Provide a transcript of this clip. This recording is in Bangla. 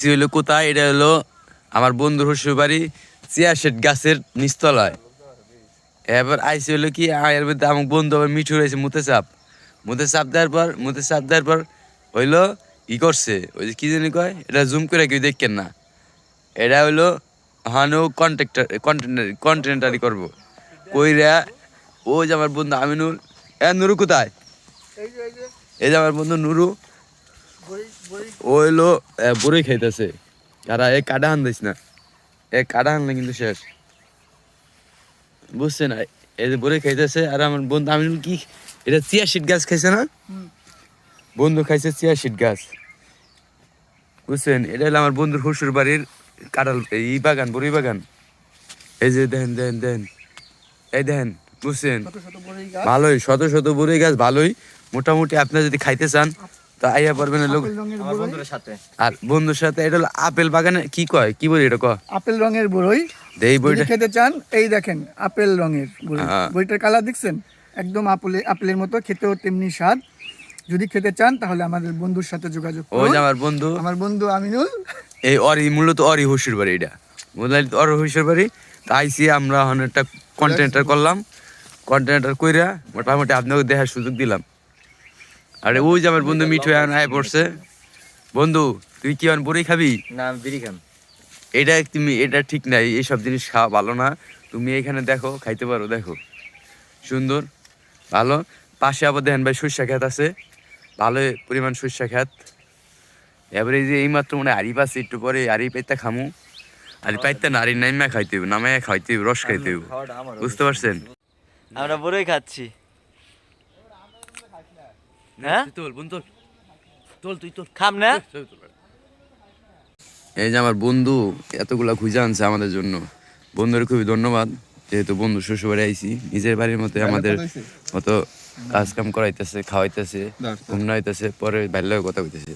হলো কোথায়, এটা হলো আমার বন্ধুর শ্বশুর বাড়ি চিয়াশেট গাছের নিচতলায়। এবার আইসি হলো কি এর মধ্যে আমার বন্ধু আবার মিঠু রয়েছে মুতে চাপ দেওয়ার পর হইলো ই করছে, ওই যে কি জানি কয়, এটা জুম করে কেউ দেখেন না, এটা হইলো হানো কন্টেন্টারি করবো কইরা। ওই যে আমার বন্ধু আমিনুল, নুরু কোথায়, এই যে আমার বন্ধু নুরু, ও হইলো বড়ই খাইতেছে। আর এ কাটা হান দিস না, এ কাটা হানলে কিন্তু শেষ, বুঝছেন? এই যে বড়ই খাইতেছে। আর আমার বন্ধু আমিনুল কি এটা চিয়া সিড গাছ খাইছে না, বন্ধু খাইছে চিয়া সিড গাছ, বুঝছেন? এটা হলো আমার বন্ধুর শ্বশুর বাড়ির কাঁঠাল ই বাগান, বড়ই বাগান। এই যে দেন দেন দেন, এই দেন, বুঝছেন? ভালোই শত শত বড়ই গাছ, ভালোই মোটামুটি। আপনারা যদি খাইতে চান তো আইয়া পারবেন লোক আর বন্ধুর সাথে। এটা হলো আপেল বাগানে কি কয়, কি বলি এটা কয়, আপেল রঙের বড়ই। এই বইটা খেতে চান এই দেখেন আপেল রঙের বড়ই, বইটার কালার দেখছেন একদম আপেলের মতো, খেতেও তেমনি স্বাদ। যদি খেতে চান তাহলে আমাদের বন্ধুর সাথে যোগাযোগ করুন। ওই যে আমার বন্ধু আমিনুল, এই মূলত শ্বশুর বাড়ি, এটা মূলত শ্বশুর বাড়ি। তাইছি আমরা এখন একটা কন্টেন্টার করলাম, কন্টেন্টার কইরা মোটামুটি আপনাকে দেখার সুযোগ দিলাম। আরে ওই যে আমার বন্ধু মিঠু আয় পড়ছে। বন্ধু তুই কি বড়ি খাবি না? বিড়ি খান। এটা ঠিক নাই, এইসব জিনিস খাওয়া ভালো না। তুমি এখানে দেখো, খাইতে পারো, দেখো সুন্দর ভালো। পাশে আবার দেখেন ভাই সর্ষা ক্ষেত আছে, ভালো পরিমাণ সর্ষা ক্ষেত। এবারে যে এই মাত্র মনে হয় আড়ি পাচ্ছে, একটু পরে আড়ি পাইতে খামু। আড়ি পাইতে না, আড়ি নাইমা খাইতে হইব, নামায় খাইতে হইব, রস খাইতে হইব, বুঝতে পারছেন? আমরা বড়ই খাচ্ছি। হ্যাঁ তুই খাম না। এই যে আমার বন্ধু এতগুলা খুঁজে আনছে আমাদের জন্য, বন্ধুর খুবই ধন্যবাদ। যেহেতু বন্ধু শ্বশুর বাড়ি আইসি, নিজের বাড়ির মতো আমাদের মতো কাজ কাম করাইতেছে, খাওয়াইতেছে, ঘুমনাইতেছে, পরে বাইরে কথা কইতেছে।